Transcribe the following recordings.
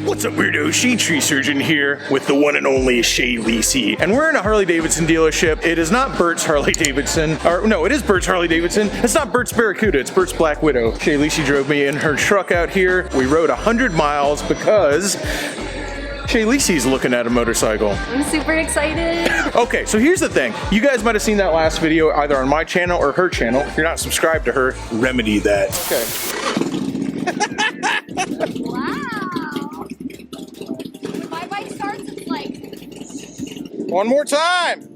What's up, weirdo? Shadetree Surgeon here with the one and only Shay Lisi. And we're in a Harley Davidson dealership. It is not Bert's Harley Davidson. Or no, it is Bert's Harley Davidson. It's not Bert's Barracuda, it's Bert's Black Widow. Shay Lisi drove me in her truck out here. We rode 100 miles because Shay Lisi's looking at a motorcycle. I'm super excited. Okay, so here's the thing. You guys might have seen that last video either on my channel or her channel. If you're not subscribed to her, remedy that. Okay. Wow. When my bike starts, it's like... One more time.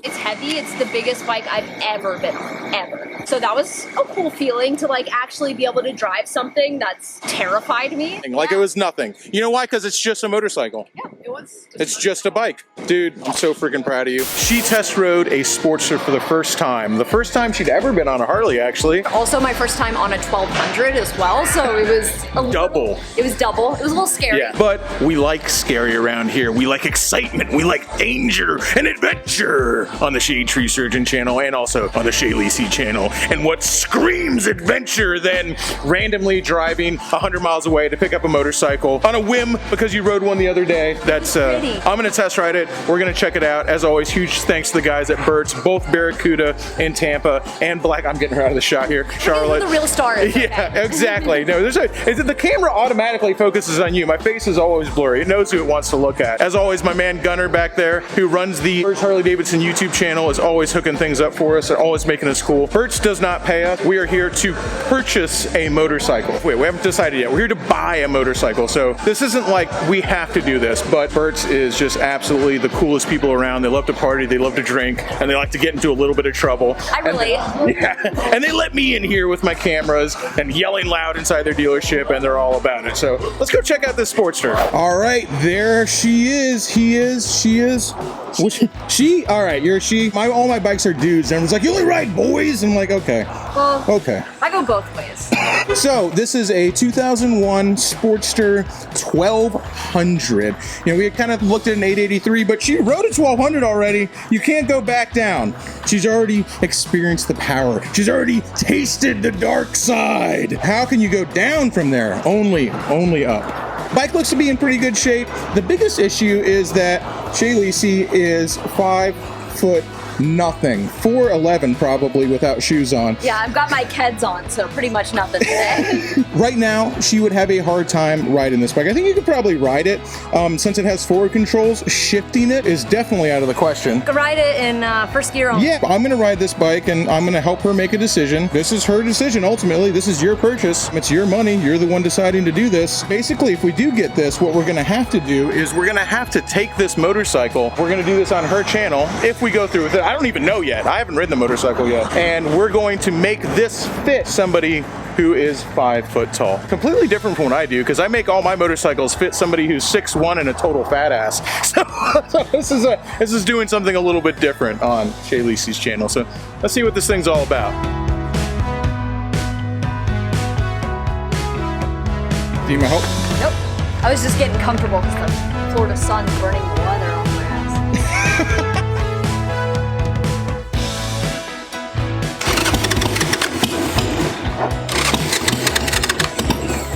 It's heavy. It's the biggest bike I've ever been on, ever. So that was a cool feeling to like actually be able to drive something that's terrified me. Like it was nothing. You know why? Because it's just a motorcycle. Yeah, it was. It's just a bike. Dude, I'm so freaking proud of you. She test rode a Sportster for the first time. The first time she'd ever been on a Harley, actually. Also my first time on a 1200 as well, so it was a double. It was double. It was a little scary. Yeah, but we like scary around here. We like excitement. We like danger and adventure on the Shadetree Surgeon channel and also on the Shay Lisi channel. And what screams adventure than randomly driving 100 miles away to pick up a motorcycle on a whim because you rode one the other day. That's I'm gonna test ride it. We're gonna check it out. As always, huge thanks to the guys at Bert's, both Barracuda in Tampa and Black. I'm getting her out of the shot here. Charlotte. The real stars. Yeah, exactly. No, the camera automatically focuses on you. My face is always blurry. It knows who it wants to look at. As always, my man Gunner back there, who runs the Bert's Harley Davidson YouTube channel, is always hooking things up for us and always making us cool. Bert's does not pay us. We are here to purchase a motorcycle. Wait, we haven't decided yet. We're here to buy a motorcycle. So this isn't like we have to do this, but Bert's is just absolutely the coolest people around. They love to party, they love to drink, and they like to get into a little bit of trouble. I relate. Yeah, and they let me in here with my cameras and yelling loud inside their dealership, and they're all about it. So let's go check out this Sportster. All right, there she is. He is. She is. She? All right, you're a she. All my bikes are dudes. Everyone's like, you only ride boys? I'm like, okay. Well, okay. I go both ways. So this is a 2001 Sportster 1200. You know, we had kind of looked at an 883, but she rode a 1200 already. You can't go back down. She's already experienced the power. She's already tasted the dark side. How can you go down from there? Only up. Bike looks to be in pretty good shape. The biggest issue is that Shay Lisi is 5 foot nothing. 4'11" probably without shoes on. Yeah, I've got my Keds on, so pretty much nothing today. Right now, she would have a hard time riding this bike. I think you could probably ride it. Since it has forward controls, shifting it is definitely out of the question. Could ride it in first gear only. Yeah, I'm gonna ride this bike and I'm gonna help her make a decision. This is her decision, ultimately. This is your purchase. It's your money. You're the one deciding to do this. Basically, if we do get this, what we're gonna have to do is we're gonna have to take this motorcycle. We're gonna do this on her channel if we go through with it. I don't even know yet. I haven't ridden the motorcycle yet. And we're going to make this fit somebody who is 5 foot tall. Completely different from what I do, because I make all my motorcycles fit somebody who's 6'1" and a total fat ass. So this is doing something a little bit different on Shay Lisi's channel. So let's see what this thing's all about. Do you need my help? Nope. I was just getting comfortable because the Florida sun's burning the leather on my ass.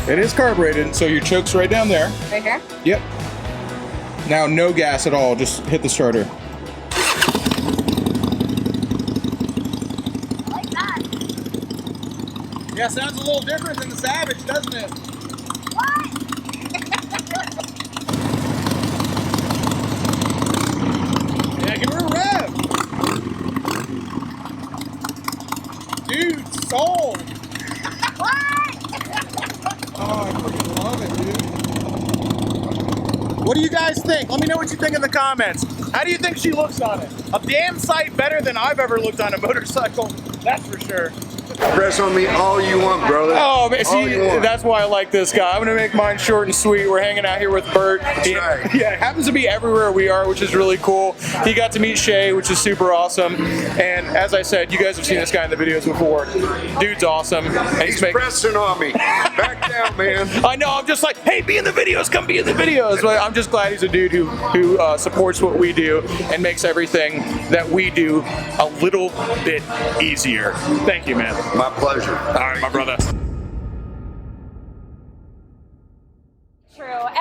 It is carbureted, so your choke's right down there. Right here? Yep. Now no gas at all, just hit the starter. Like that. Yeah, sounds a little different than the Savage, doesn't it? What? Yeah, give her a rev. Dude, sold. Oh, I freaking love it, dude. What do you guys think? Let me know what you think in the comments. How do you think she looks on it? A damn sight better than I've ever looked on a motorcycle, that's for sure. Press on me all you want, brother. Oh, man, see, that's why I like this guy. I'm gonna make mine short and sweet. We're hanging out here with Bert. That's right. Yeah, it happens to be everywhere we are, which is really cool. He got to meet Shay, which is super awesome. And as I said, you guys have seen this guy in the videos before. Dude's awesome. And He's pressing on me. Back down, man. I know, I'm just like, hey, be in the videos, come be in the videos. But I'm just glad he's a dude who supports what we do and makes everything that we do a little bit easier. Thank you, man. My pleasure. All right, my brother.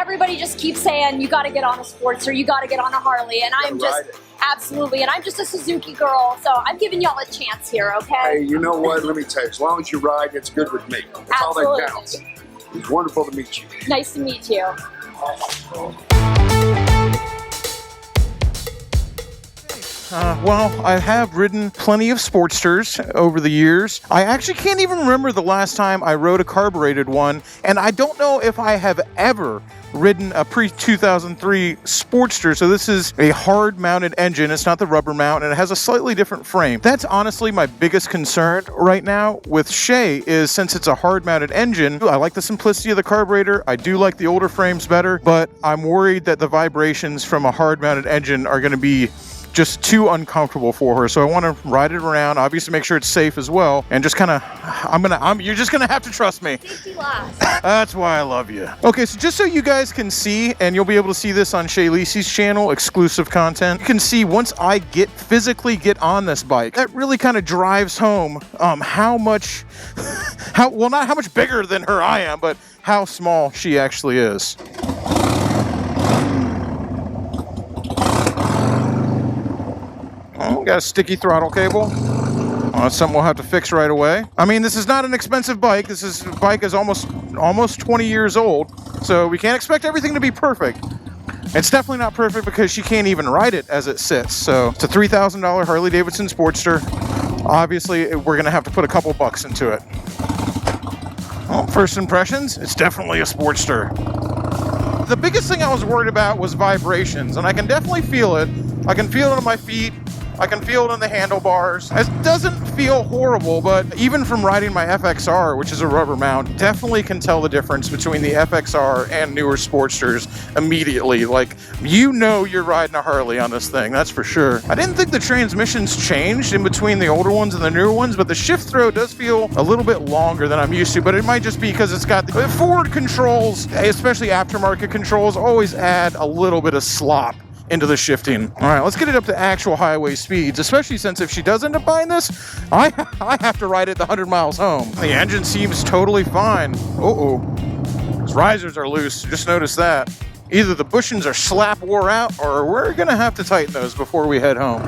everybody just keeps saying, you got to get on a Sportster, you got to get on a Harley. And I'm just, absolutely. And I'm just a Suzuki girl. So I'm giving y'all a chance here, okay? Hey, you know what? Let me tell you, as long as you ride, it's good with me. That's all that counts. It's wonderful to meet you. Nice to meet you. Well, I have ridden plenty of Sportsters over the years. I actually can't even remember the last time I rode a carbureted one, and I don't know if I have ever ridden a pre-2003 Sportster. So this is a hard-mounted engine. It's not the rubber mount, and it has a slightly different frame. That's honestly my biggest concern right now with Shay is since it's a hard-mounted engine, I like the simplicity of the carburetor. I do like the older frames better, but I'm worried that the vibrations from a hard-mounted engine are going to be just too uncomfortable for her. So I want to ride it around, obviously make sure it's safe as well, and just kind of, you're just gonna have to trust me. Safety last. That's why I love you. Okay, so just so you guys can see, and you'll be able to see this on Shay Lisi's channel, exclusive content, you can see once I physically get on this bike, that really kind of drives home how much, well, not how much bigger than her I am, but how small she actually is. Oh, got a sticky throttle cable. Oh, that's something we'll have to fix right away. I mean, this is not an expensive bike. This bike is almost 20 years old, so we can't expect everything to be perfect. It's definitely not perfect because she can't even ride it as it sits. So it's a $3,000 Harley Davidson Sportster. Obviously, we're gonna have to put a couple bucks into it. Well, first impressions, it's definitely a Sportster. The biggest thing I was worried about was vibrations, and I can definitely feel it. I can feel it on my feet. I can feel it on the handlebars. It doesn't feel horrible, but even from riding my FXR, which is a rubber mount, definitely can tell the difference between the FXR and newer Sportsters immediately. Like, you know you're riding a Harley on this thing, that's for sure. I didn't think the transmissions changed in between the older ones and the newer ones, but the shift throw does feel a little bit longer than I'm used to, but it might just be because it's got the forward controls, especially aftermarket controls, always add a little bit of slop into the shifting. All right, let's get it up to actual highway speeds, especially since if she does end up buying this, I have to ride it the 100 miles home. The engine seems totally fine. Uh-oh, those risers are loose, just noticed that. Either the bushings are slap wore out, or we're gonna have to tighten those before we head home.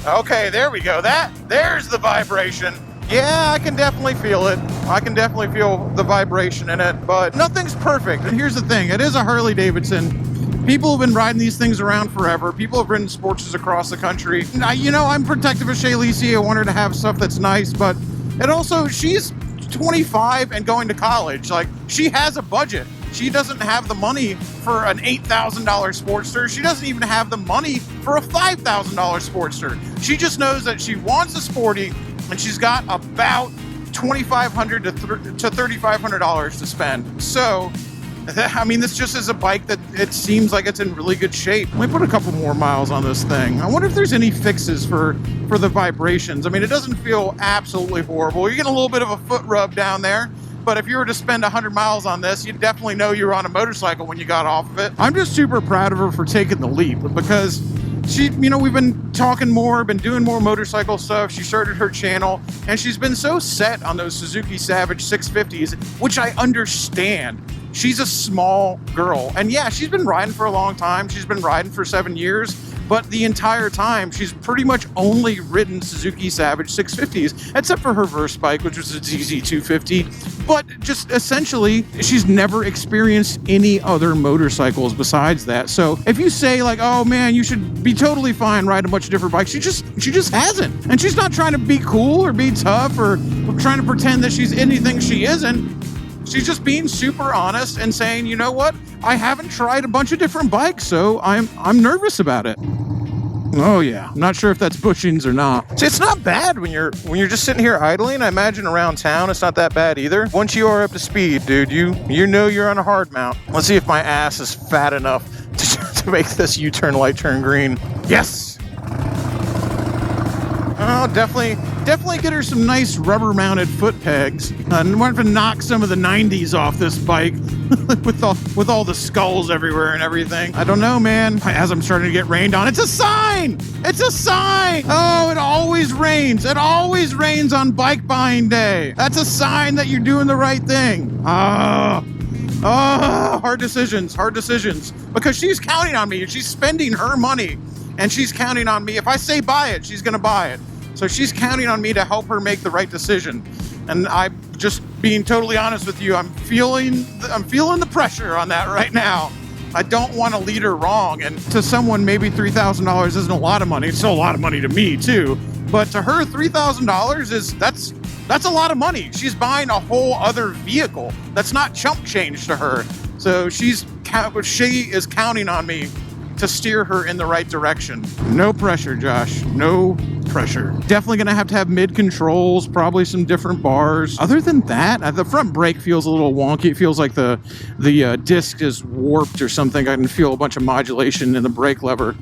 Okay, there we go. There's the vibration. Yeah, I can definitely feel it. I can definitely feel the vibration in it, but nothing's perfect. And here's the thing, it is a Harley Davidson. People have been riding these things around forever. People have ridden Sportsters across the country. I'm protective of Shay Lisi. I want her to have stuff that's nice, but and also she's 25 and going to college. Like, she has a budget. She doesn't have the money for an $8,000 Sportster. She doesn't even have the money for a $5,000 Sportster. She just knows that she wants a sporty, and she's got about $2,500 to $3,500 to spend. So, I mean, this just is a bike that it seems like it's in really good shape. Let me put a couple more miles on this thing. I wonder if there's any fixes for the vibrations. I mean, it doesn't feel absolutely horrible. You're getting a little bit of a foot rub down there. But if you were to spend 100 miles on this, you'd definitely know you were on a motorcycle when you got off of it. I'm just super proud of her for taking the leap because she, we've been talking more, been doing more motorcycle stuff. She started her channel and she's been so set on those Suzuki Savage 650s, which I understand. She's a small girl. And yeah, she's been riding for a long time. She's been riding for 7 years. But the entire time, she's pretty much only ridden Suzuki Savage 650s, except for her Verse bike, which was a ZZ250. But just essentially, she's never experienced any other motorcycles besides that. So if you say like, oh man, you should be totally fine riding a bunch of different bikes, she just hasn't. And she's not trying to be cool or be tough or trying to pretend that she's anything she isn't. She's just being super honest and saying, you know what? I haven't tried a bunch of different bikes, so I'm nervous about it. Oh yeah, I'm not sure if that's bushings or not. See, it's not bad when you're just sitting here idling. I imagine around town it's not that bad either. Once you are up to speed, dude, you know you're on a hard mount. Let's see if my ass is fat enough to make this U-turn light turn green. Yes. Oh, definitely get her some nice rubber-mounted foot pegs. And want to knock some of the 90s off this bike with all the skulls everywhere and everything. I don't know, man. As I'm starting to get rained on, it's a sign! It's a sign! Oh, it always rains. It always rains on bike buying day. That's a sign that you're doing the right thing. Hard decisions. Because she's counting on me. She's spending her money. And she's counting on me. If I say buy it, she's going to buy it. So she's counting on me to help her make the right decision. And I'm just being totally honest with you. I'm feeling the pressure on that right now. I don't want to lead her wrong. And to someone, maybe $3,000 isn't a lot of money. It's still a lot of money to me too. But to her, $3,000 that's a lot of money. She's buying a whole other vehicle. That's not chump change to her. So she is counting on me to steer her in the right direction. No pressure, Josh. No pressure. Definitely gonna have to have mid controls, probably some different bars. Other than that, the front brake feels a little wonky. It feels like the disc is warped or something. I can feel a bunch of modulation in the brake lever.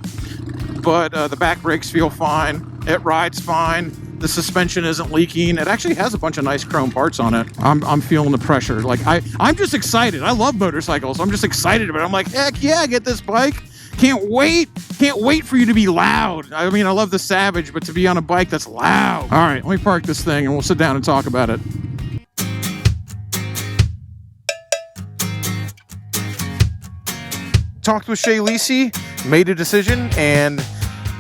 But the back brakes feel fine. It rides fine. The suspension isn't leaking. It actually has a bunch of nice chrome parts on it. I'm feeling the pressure. Like I'm just excited. I love motorcycles. I'm just excited about it. I'm like, heck yeah, get this bike. Can't wait for you to be loud. I mean, I love the Savage, but to be on a bike that's loud. All right, let me park this thing and we'll sit down and talk about it. Talked with Shay Lisi, made a decision, and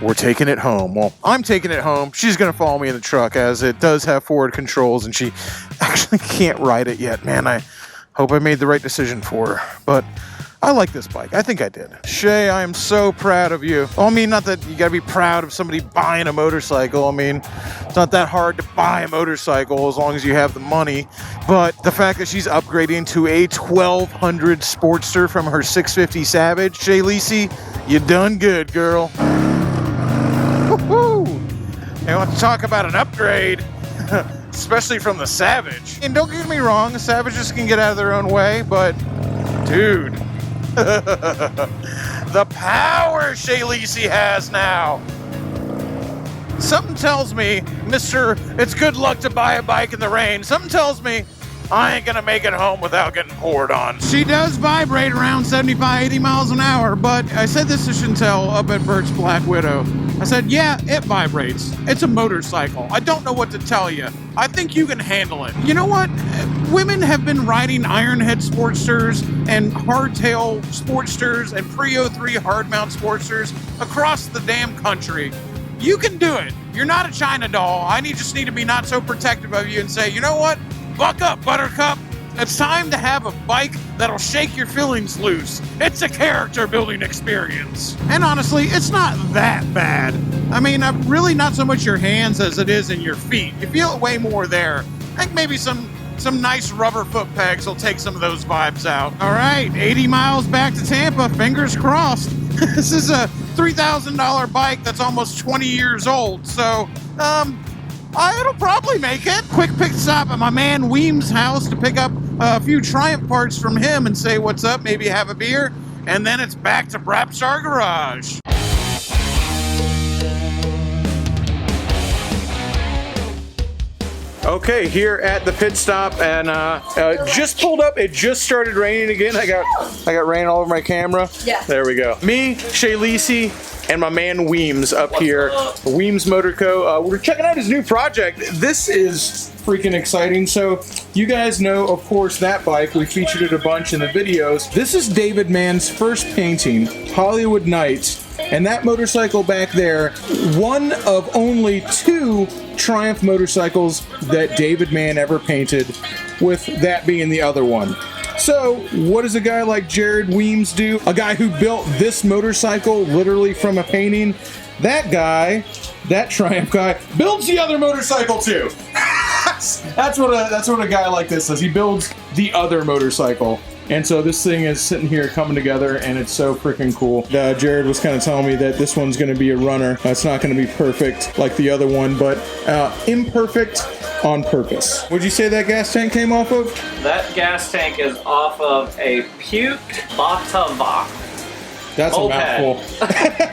we're taking it home. Well, I'm taking it home. She's going to follow me in the truck as it does have forward controls and she actually can't ride it yet. Man, I hope I made the right decision for her. But I like this bike. I think I did. Shay, I am so proud of you. Well, I mean, not that you gotta be proud of somebody buying a motorcycle. I mean, it's not that hard to buy a motorcycle as long as you have the money. But the fact that she's upgrading to a 1200 Sportster from her 650 Savage, Shay Lisi, you done good, girl. Woo-hoo! I want to talk about an upgrade, especially from the Savage. And don't get me wrong, the Savages can get out of their own way, but dude, the power Shay Lisi has now. Something tells me, Mr. It's good luck to buy a bike in the rain. Something tells me I ain't gonna make it home without getting poured on. She does vibrate around 75, 80 miles an hour, but I said this to Chantel up at Bert's Black Widow. I said, yeah, it vibrates. It's a motorcycle. I don't know what to tell you. I think you can handle it. You know what? Women have been riding Ironhead Sportsters and hardtail Sportsters and Pre-03 hard mount Sportsters across the damn country. You can do it. You're not a China doll. I just need to be not so protective of you and say, you know what? Buck up, Buttercup. It's time to have a bike that'll shake your feelings loose. It's a character building experience. And honestly, it's not that bad. I mean, really not so much your hands as it is in your feet. You feel it way more there. I think maybe some nice rubber foot pegs will take some of those vibes out. All right, 80 miles back to Tampa, fingers crossed. This is a $3,000 bike that's almost 20 years old. So, it'll probably make it. Quick pit stop at my man Weems' house to pick up a few Triumph parts from him and say what's up, maybe have a beer, and then it's back to Brapstar Garage. Okay, here at the pit stop, and just pulled up. It just started raining again. I got rain all over my camera. Yeah. There we go. Me, Shay Lisi, and my man Weems up here. Weems Motor Co. We're checking out his new project. This is freaking exciting. So you guys know, of course, that bike. We featured it a bunch in the videos. This is David Mann's first painting, Hollywood Nights. And that motorcycle back there, one of only 2 Triumph motorcycles that David Mann ever painted, with that being the other one. So, what does a guy like Jared Weems do? A guy who built this motorcycle literally from a painting, that guy, that Triumph guy, builds the other motorcycle too. That's what a guy like this does. He builds the other motorcycle. And so this thing is sitting here coming together, and it's so freaking cool. Jared was kind of telling me that this one's going to be a runner. It's not going to be perfect like the other one, but imperfect on purpose. Would you say that gas tank came off of? That gas tank is off of a puked Batava. That's Moped. a mouthful.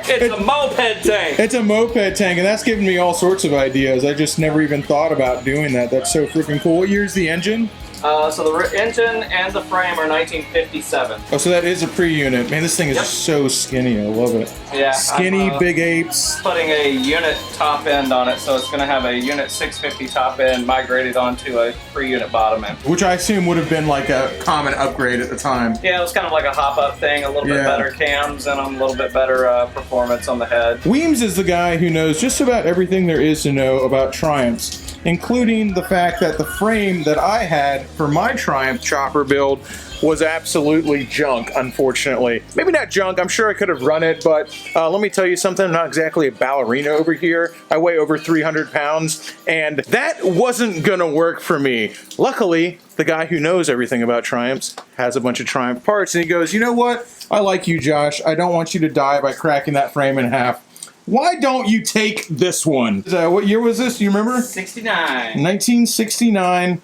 It's a moped tank. It's a moped tank, and that's giving me all sorts of ideas. I just never even thought about doing that. That's so freaking cool. What year's the engine? So the engine and the frame are 1957. Oh, so that is a pre-unit. Man, this thing is Yep. so skinny. I love it. Yeah. Skinny, I'm, big apes. putting a unit top end on it, so it's going to have a unit 650 top end migrated onto a pre-unit bottom end. Which I assume would have been like a common upgrade at the time. Yeah, it was kind of like a hop-up thing, a little bit better cams and a little bit better performance on the head. Weems is the guy who knows just about everything there is to know about Triumphs, including the fact that the frame that I had for my Triumph chopper build was absolutely junk, unfortunately. Maybe not junk, I'm sure I could have run it, but let me tell you something, I'm not exactly a ballerina over here. I weigh over 300 pounds, and that wasn't gonna work for me. Luckily, the guy who knows everything about Triumphs has a bunch of Triumph parts, and he goes, you know what? I like you, Josh. I don't want you to die by cracking that frame in half. Why don't you take this one? What year was this? Do you remember? 69. 1969.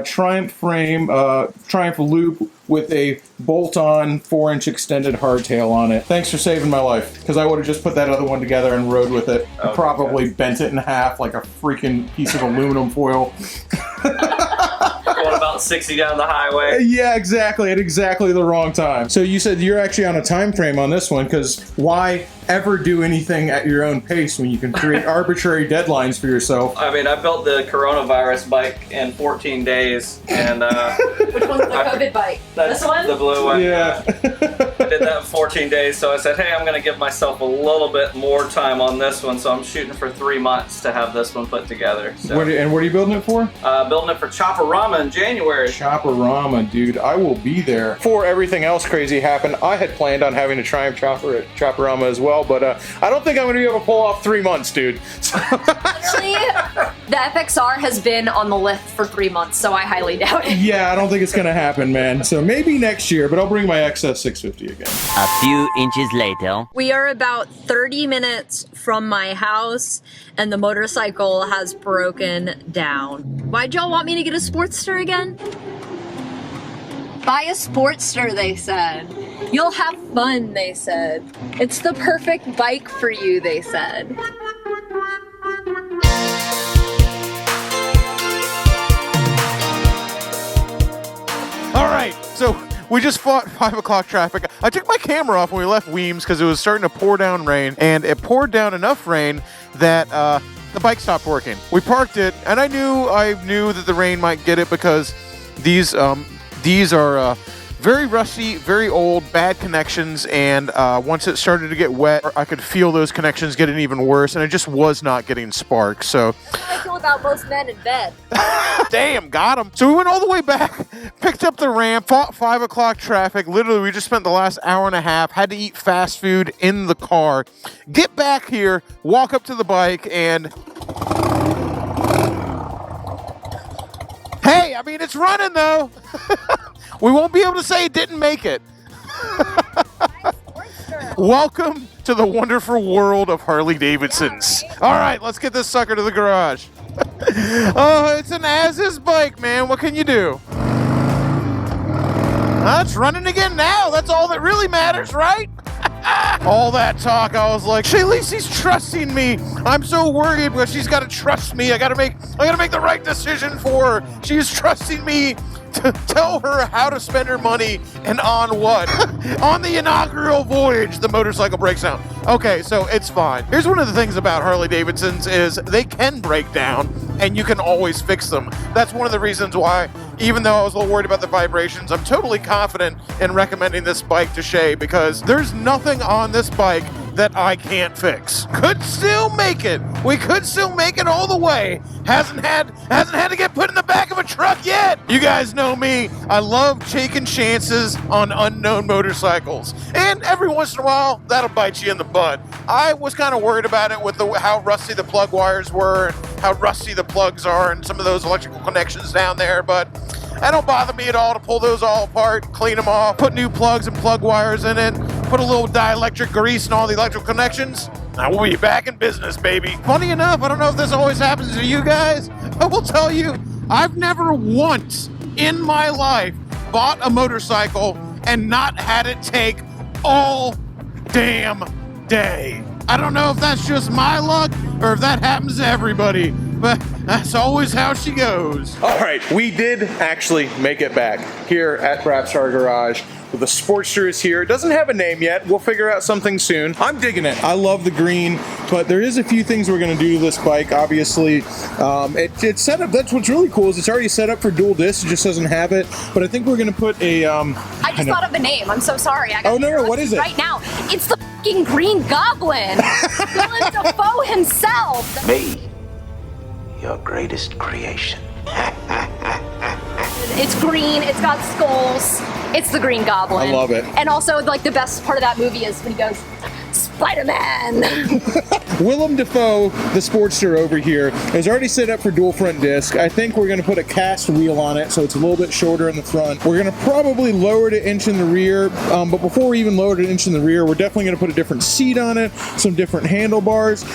Triumph frame, Triumph loop with a bolt-on 4-inch extended hardtail on it. Thanks for saving my life, because I would have just put that other one together and rode with it. Oh, Probably bent it in half like a freaking piece of aluminum foil. Going about 60 down the highway. Yeah, exactly, at exactly the wrong time. So you said you're actually on a time frame on this one, because why ever do anything at your own pace when you can create arbitrary deadlines for yourself? I mean, I built the coronavirus bike in 14 days, and Which one's the COVID bike? that's This one? the blue one. Yeah. I did that in 14 days, so I said, hey, I'm going to give myself a little bit more time on this one, so I'm shooting for 3 months to have this one put together. So, What are you building it for? building it for Chopperama in January. Chopperama, dude. I will be there. Before everything else crazy happened, I had planned on having a Triumph chopper at Chopperama as well, but I don't think I'm going to be able to pull off 3 months, dude. Literally, the FXR has been on the lift for 3 months, so I highly doubt it. Yeah, I don't think it's going to happen, man. So maybe next year, but I'll bring my XS 650 again. A few inches later. We are about 30 minutes from my house, and the motorcycle has broken down. Why'd y'all want me to get a Sportster again? Buy a Sportster, they said. You'll have fun, they said. It's the perfect bike for you, they said. All right, so we just fought 5 o'clock traffic. I took my camera off when we left Weems because it was starting to pour down rain, and it poured down enough rain that the bike stopped working. We parked it, and I knew that the rain might get it because these are very rusty, very old, bad connections, and once it started to get wet, I could feel those connections getting even worse, and it just was not getting sparks. So I feel about most men in bed. damn, got him. So we went all the way back, picked up the ramp, fought 5 o'clock traffic. Literally, we just spent the last hour and a half, had to eat fast food in the car, get back here, walk up to the bike, and hey, I mean, it's running though. We won't be able to say it didn't make it. Welcome to the wonderful world of Harley Davidsons. All right, let's get this sucker to the garage. Oh, it's an as-is bike, man. What can you do? It's running again now. That's all that really matters, right? All that talk, I was like, Shaylee's trusting me. I'm so worried because she's got to trust me. I gotta make the right decision for her. She's trusting me to tell her how to spend her money and on what. On the inaugural voyage, the motorcycle breaks down. Okay, so it's fine. Here's one of the things about Harley Davidsons is they can break down and you can always fix them. That's one of the reasons why, even though I was a little worried about the vibrations, I'm totally confident in recommending this bike to Shay because there's nothing on this bike that I can't fix. Could still make it. We could still make it all the way. Hasn't had to get put in the back of a truck yet. You guys know me. I love taking chances on unknown motorcycles. And every once in a while, that'll bite you in the butt. I was kind of worried about it with how rusty the plug wires were and how rusty the plugs are and some of those electrical connections down there, but that don't bother me at all to pull those all apart, clean them off, put new plugs and plug wires in it, put a little dielectric grease in all the electrical connections. Now we'll be back in business, baby. Funny enough, I don't know if this always happens to you guys, I will tell you, I've never once in my life bought a motorcycle and not had it take all damn day. I don't know if that's just my luck or if that happens to everybody, but that's always how she goes. All right, we did actually make it back here at Brapstar Garage. The Sportster is here. It doesn't have a name yet. We'll figure out something soon. I'm digging it. I love the green, but there is a few things we're going to do to this bike. Obviously, it's set up. That's what's really cool is it's already set up for dual disc. It just doesn't have it. But I think we're going to put a. I just thought of the name. I'm so sorry. I got no! What is it? Right now, it's the fucking Green Goblin. Willem Dafoe himself. Me, your greatest creation. It's green. It's got skulls. It's the Green Goblin. I love it. And also, like, the best part of that movie is when he goes, Spider-Man. Willem Dafoe, the Sportster over here, is already set up for dual front disc. I think we're going to put a cast wheel on it so it's a little bit shorter in the front. We're going to probably lower it an inch in the rear, but before we even lower it an inch in the rear, we're definitely going to put a different seat on it, some different handlebars.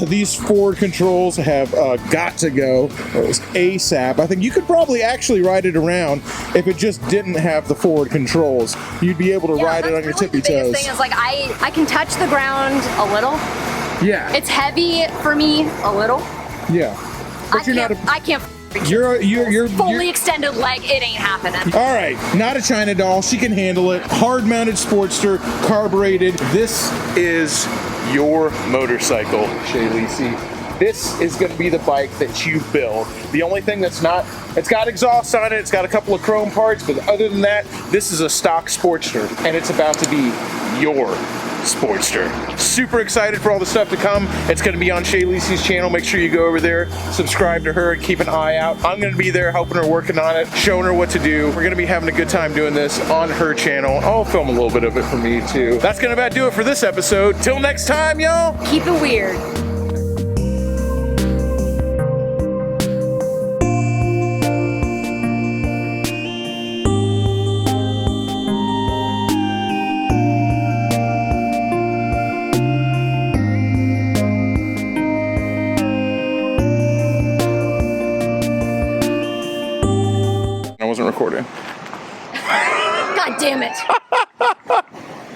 These forward controls have got to go ASAP. I think you could probably actually ride it around if it just didn't have the forward controls. You'd be able to ride it on your tippy The toes. biggest thing is, like, I can touch the ground a little. Yeah. It's heavy for me a little. Yeah. But I can't you're fully extended leg. It ain't happening. All right, not a China doll. She can handle it. Hard-mounted Sportster, carbureted. This is your motorcycle, Shaylee. This is going to be the bike that you build. The only thing that's not, it's got exhaust on it, it's got a couple of chrome parts, but other than that, this is a stock Sportster, and it's about to be your Sportster. Super excited for all the stuff to come. It's going to be on Shaylee's channel. Make sure you go over there, subscribe to her, and keep an eye out. I'm going to be there helping her, working on it, showing her what to do. We're going to be having a good time doing this on her channel. I'll film a little bit of it for me too. That's going to about do it for this episode. Till next time, y'all. Keep it weird. I wasn't recording. God damn it.